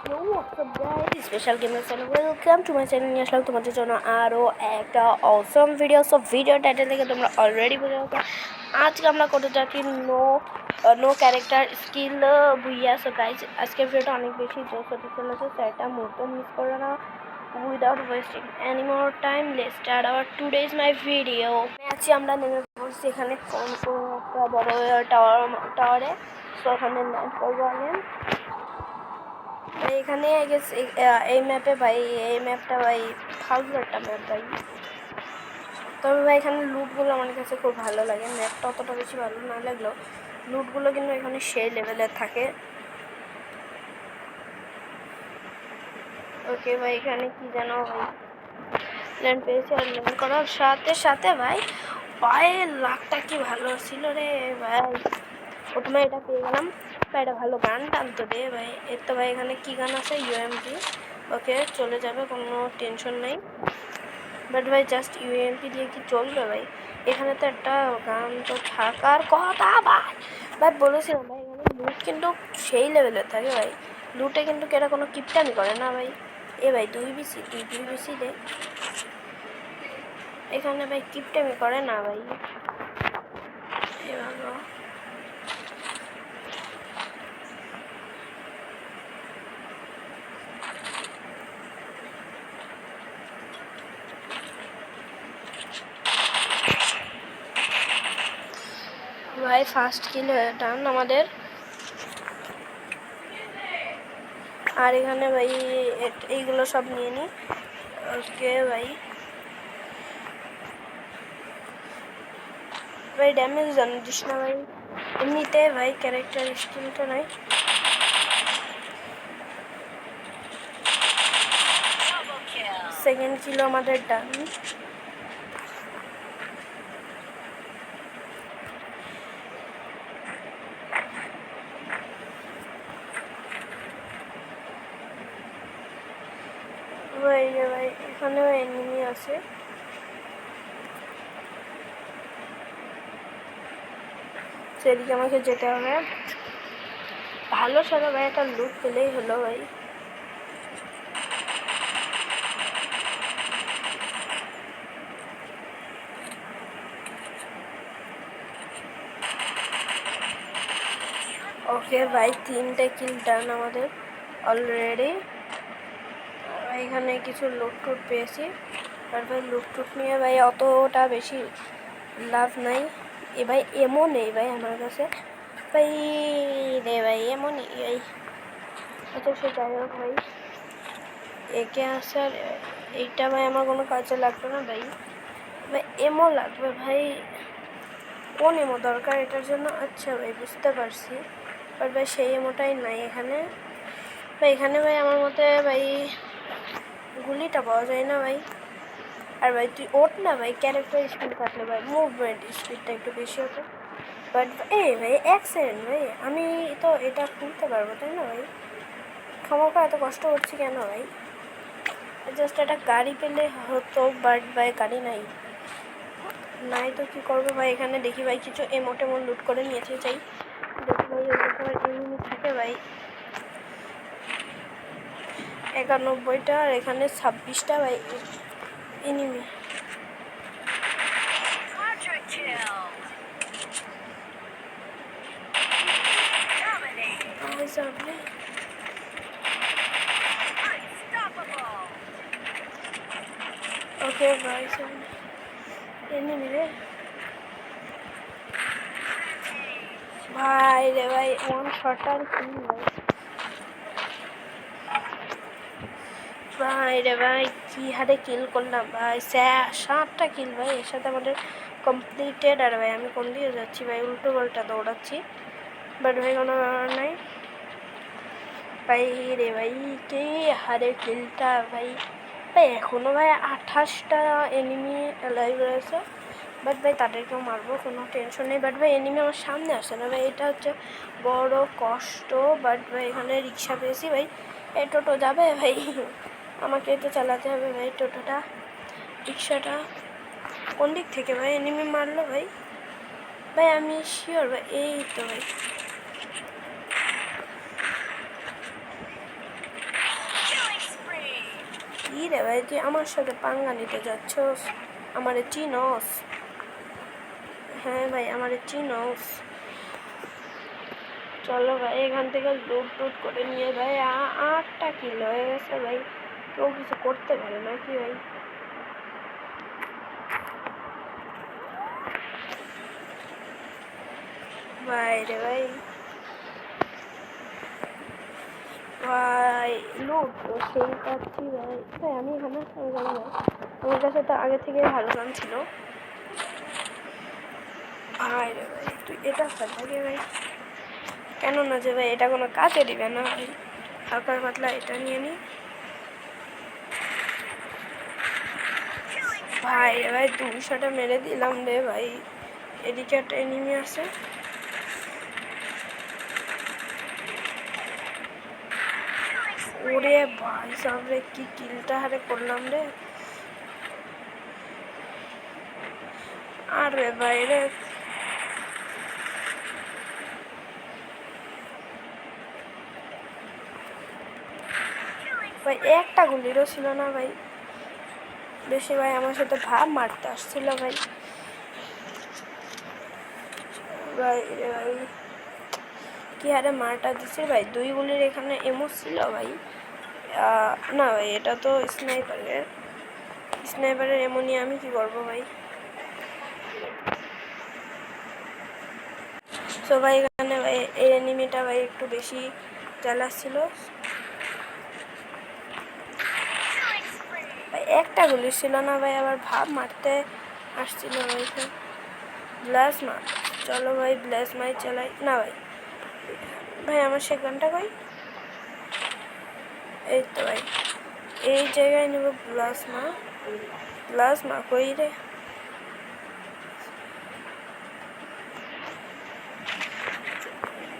Yo, what's up guys? Special Gamer Channel. Welcome to my channel. নিয়ে আসলাম তোমাদের জন্য আরও একটা অসম ভিডিও। সব ভিডিও টাইটেল থেকে তোমরা অলরেডি বুঝে গেছো। আজকে আমরা করতে যাচ্ছি নো ক্যারেক্টার স্কিল বুইয়া। সো গাইজ আজকের ভিডিওটা অনেক বেশি জোর হতে চলেছে, তো এটা মুহূর্ত মিস করো না। Without wasting any more time let's start our today's my video. আছি আমরা নেমে পড়ছি এখানে কোন একটা বড় টাওয়ারে। সো ওখানে ল্যান্ড করবো আগে। এখানে গেছে এই ম্যাপে ভাই, এই ম্যাপটা ভাই ফালতু একটা ম্যাপ ভাই। তবে ভাই এখানে লুটগুলো আমার কাছে খুব ভালো লাগে। ম্যাপটা অতটা বেশি ভালো না লাগলেও লুটগুলো কিন্তু এখানে সেই লেভেলের থাকে। ওকে ভাই, এখানে কি যেন ভাই ল্যান্ড পেয়েছে, আর ল্যান্ড করার সাথে সাথে ভাই পায়ের লাকটা কি ভালো ছিল রে ভাই। প্রথমে এটা পেয়ে গেলাম ভাই, এটা ভালো গান টানতো রে ভাই। এর তো ভাই এখানে কি গান আছে, ইউএমপি। ওকে চলে যাবে, কোনো টেনশন নেই। বাট ভাই জাস্ট ইউএমপি দিয়ে কি চলবে ভাই? এখানে তো একটা গান তো থাকার কথা ভাই। ভাই বলেছিলাম ভাই এখানে লুট কিন্তু সেই লেভেলের থাকে ভাই। লুটে কিন্তু কেটা কোনো কিপটামি করে না ভাই। এ ভাই দুই বিসি দে। এখানে ভাই কিপটামি করে না ভাই। এ ভালো ভাই, ফার্স্ট কিল ডান আমাদের। আর এখানে ভাই এইগুলো সব নিয়ে নিই। ওকে ভাই, ভাই ড্যামেজ জানিস না ভাই, এমনিতে ভাই ক্যারেক্টার স্কিলটা নাই। সেকেন্ড কিলো আমাদের ডান। ভাই ভাই এখানেও এনিমি আছে। সেদিকে আমাকে যেতে হবে। ভালো সারা ভাই একটা লুট পেলেই হলো ভাই। ওকে ভাই, 3টে কিল ডান আমাদের অলরেডি। এখানে কিছু লুট টুট পেয়েছি। আর ভাই লুট টুট নিয়ে ভাই অতটা বেশি লাভ নাই। এ ভাই এমও নেই ভাই আমার কাছে ভাই রে ভাই, এমনই এই তো সে যাই হোক ভাই। একে আসার এইটা ভাই আমার কোনো কাজে লাগবে না ভাই। ভাই এমও লাগবে ভাই। কোন এমো দরকার এটার জন্য? আচ্ছা ভাই বুঝতে পারছি। বাট ভাই সেই এমোটাই নাই এখানে ভাই। এখানে ভাই আমার মতে ভাই গুলিটা পাওয়া যায় না ভাই। আর ভাই তুই ওঠ না ভাই, ক্যারেক্টার স্পিড থাকলে ভাই মুভমেন্ট স্পিডটা একটু বেশি হতো। বাট এই ভাই এক সেকেন্ড ভাই, আমি তো এটা খুলতে পারবো তাই না ভাই? খামাখা এত কষ্ট করছি কেন ভাই? জাস্ট একটা গাড়ি পেলে হতো, বাট ভাই গাড়ি নাই। নাই তো কী করবো ভাই। এখানে দেখি ভাই কিছু এমো টেমো লুট করে নিয়েছে চাই। দেখি ভাই ওই এনিমি থাকে ভাই 91টা, আর এখানে 26টা ভাই এনিমি। ওকে ভাই এনিমি রে ভাই রে ভাই, ওয়ান শটার কিল ভাই। ভাই রে ভাই কি হারে কিল করলাম ভাই, 7টা কিল ভাই। এর সাথে আমাদের কমপ্লিটেড। আর ভাই আমি কোন দিকে যাচ্ছি ভাই? উল্টো পাল্টা দৌড়াচ্ছি, বাট ভাই কোনো ব্যাপার নাই ভাই রে ভাই। কে হারে কিলটা ভাই। ভাই এখনও ভাই 28টা এনিমি লাইভ রয়েছে। বাট ভাই তাদেরকেও মারবো, কোনো টেনশন নেই। বাট ভাই এনিমি আমার সামনে আসে না ভাই, এটা হচ্ছে বড় কষ্ট। বাট ভাই এখানে রিক্সা পেয়েছি ভাই। এই টোটো যাবে ভাই, আমাকে তো চালাতে হবে ভাই টোটোটা। রিক্সাটা কোন দিক থেকে ভাই এনিমি মারলো ভাই? ভাই আমি শিওর ভাই, এই তো ভাই রে ভাই, তুই আমার সাথে পাঙ্গা নিতে যাচ্ছস? আমারে চিনস? হ্যাঁ ভাই, আমারে চিনস? চলো ভাই এখান থেকে লুট টুট করে নিয়ে ভাই 8টা কিল হয়ে গেছে ভাই। কেউ কিছু করতে পারে নাকি ভাই? ভাই রে ভাই, ভাই লুট তো সেই পাচ্ছি ভাই। ভাই আমি এখানে জানি না, আমার কাছে তো আগে থেকে ভালো গান ছিল। ভাই রে ভাই, তুই এটা ফাটাকে ভাই, কেন না যে ভাই এটা কোনো কাজে দিবে না ভাই। হালকা পাতলা এটা নিয়ে নি ভাই রে ভাই। 200টা মেরে দিলাম রে ভাই। এদিকে একটা এনিমি আছে। ওরে ভাই সামনে কি কিলটা হারে করলাম রে। আরে ভাই রে, ভাই একটা গুলিরও ছিল না ভাই। বেশি ভাই আমার সাথে ভাব মারতে আসছিল ভাই। ভাই ভাই কি হারে মারটা দিচ্ছে ভাই। 2 গুলির এখানে এমো ছিল ভাই। না ভাই, এটা তো স্নাইপারের এমো নিয়ে আমি কি করবো ভাই। সো ভাই এখানে ভাই এই এনিমিটা ভাই একটু বেশি চালাচ্ছিল ভাই। একটা গুলি ছিল না ভাই, আবার ভাব মারতে আসছিল ভাই। ব্লাস মার, চলো ভাই ব্লাস মাই চালাই না ভাই। ভাই আমার সেখানটা কই? এই তো ভাই, এই জায়গায় নেব প্লাজমা। প্লাজমা কই রে?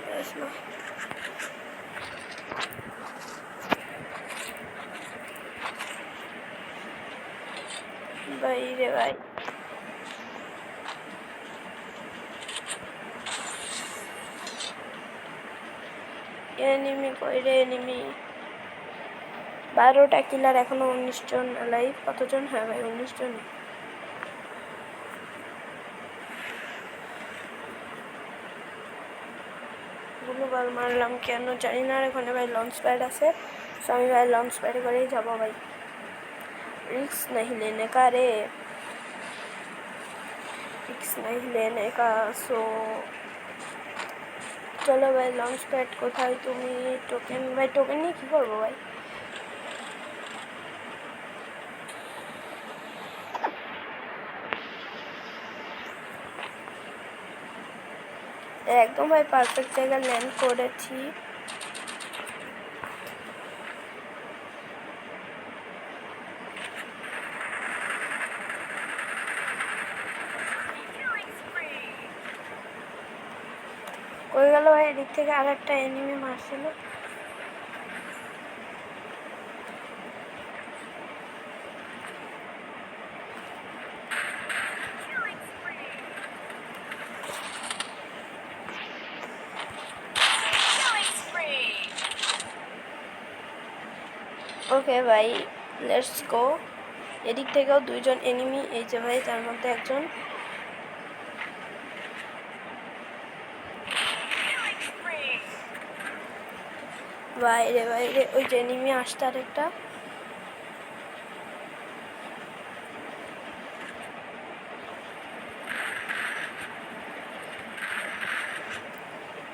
প্লাজমা ভাই রে ভাই, এনিমি কই রে? এনিমি 12টা কিলার, এখনো 19 জন লাইভ। কতজন? হ্যাঁ ভাই 19 জন। গ্লোবাল মারলাম কেন জানি না। এখানে ভাই লঞ্চ প্যাড আছে, সো আমি ভাই লঞ্চ প্যাডে করেই যাবো ভাই। रिक्स नहीं लेने का रे, रिक्स नहीं लेने का। सो চলো ভাই লঞ্চ প্যাড কোথায়? তুমি টোকেন ভাই, টোকেন নিয়ে কী করবো ভাই? একদম ভাই পারফেক্ট জায়গায় ল্যান্ড করেছি। কই গেল ভাই? এদিক থেকে আর একটা এনিমি মারছিল। ওকে ভাই লেটস গো। এদিক থেকেও 2 জন এনিমি, এই যে ভাই তার মধ্যে একজন। বাইরে বাইরে ওই যে এনিমি আসছে আরেকটা।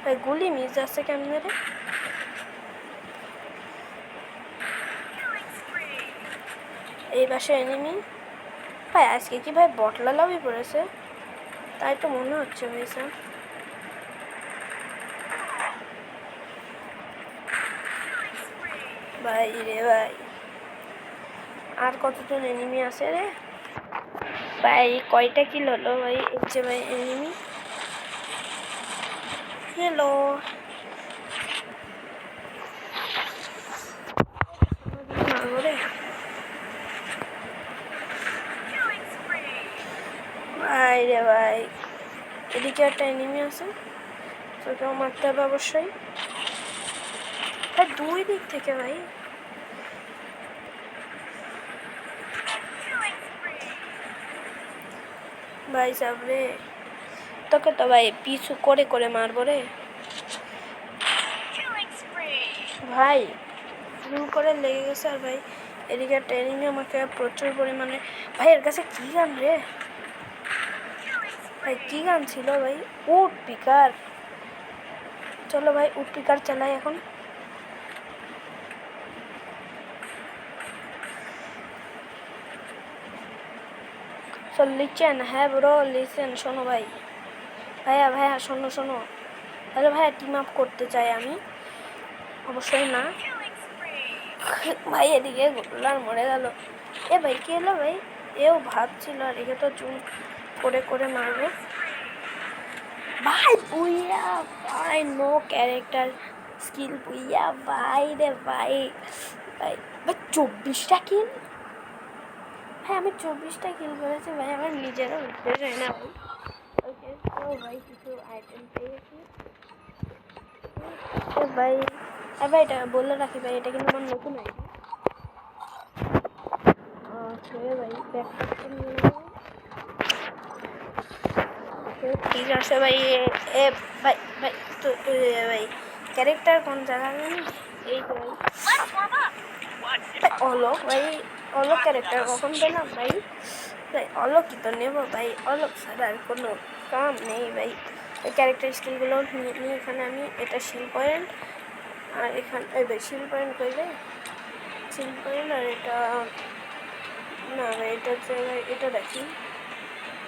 ভাই গুলি মিস যাচ্ছে কেমনে রে? এই পাশে এনিমি। ভাই আজকে কি ভাই বটলা লাভই পড়েছে? তাই তো মনে হচ্ছে ভাই স্যার। ভাই রে ভাই, আর কতজন এনিমি আছে রে ভাই? কয়টা কিল হলো ভাই? এই যে ভাই এনিমি। হ্যালো রে ভাই রে ভাই, এদিকে একটা এনিমি আছে, তোকেও মারতে হবে অবশ্যই ভাই। 2 দিক থেকে ভাই। ভাই সাবরে তোকে তো ভাই পিছু করে করে মারবো রে ভাই ভুল করে লেগে গেছে। আর ভাই এদিকে ট্রেনিং আমাকে প্রচুর পরিমাণে ভাই এর কাছে কী গান রে ভাই, কী গান ছিল ভাই? Woodpecker. চলো ভাই উড পিকার চালাই এখন। সো লিচেন, হ্যাঁ ব্রো লিসেন, শোনো ভাই, ভাইয়া ভাইয়া শোনো শোনো, আরে ভাইয়া টিম আপ করতে চাই আমি, অবশ্যই না ভাই। এদিকে গোলার মরে গেল। এ ভাই কী হলো ভাই? এও ভাবছিল আর একে তো চুন করে করে মারবে ভাই। বুইয়া ভাই, নো ক্যারেক্টার স্কিল বুইয়া ভাই রে ভাই। ভাই ভাই 24টা কিল ভাই, আমি 24টা কিল করেছি ভাই, আমার নিজেরও বিশ্বাস হয় না ভাই। ওকে তো ভাই কিছু আইটেম পেয়েছি ভাই। আর ভাই এটা বলে রাখি ভাই, এটা কিন্তু আমার নতুন আইটেম। ভাই ব্যাকপ্যাকটা নিয়ে ঠিক আছে ভাই। এ ভাই ভাই তো ভাই ক্যারেক্টার কোন জায়গা জানি, এই তো ভাই অলোক ভাই, অলোক ক্যারেক্টার কখন পেলাম ভাই? ভাই অলোকই তো নেবো ভাই, অলোক ছাড়া আর কোনো কাম নেই ভাই। ওই ক্যারেক্টার স্কিলগুলো নিয়ে এখানে আমি এটা শিল পয়েন্ট, আর এখানে এই ভাই শিল পয়েন্ট করবে, শিল পয়েন্ট আর এটা না ভাই, এটা হচ্ছে ভাই এটা রাখি।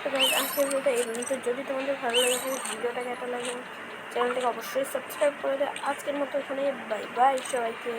তো ভাই আজকের ভিডিওটা এই পর্যন্ত। যদি তোমাদের ভালো লাগে ভিডিওটা কেমন লাগে চ্যানেলটাকে অবশ্যই সাবস্ক্রাইব করে দেয়। আজকের মতো এখানে বাই বাই সবাইকে।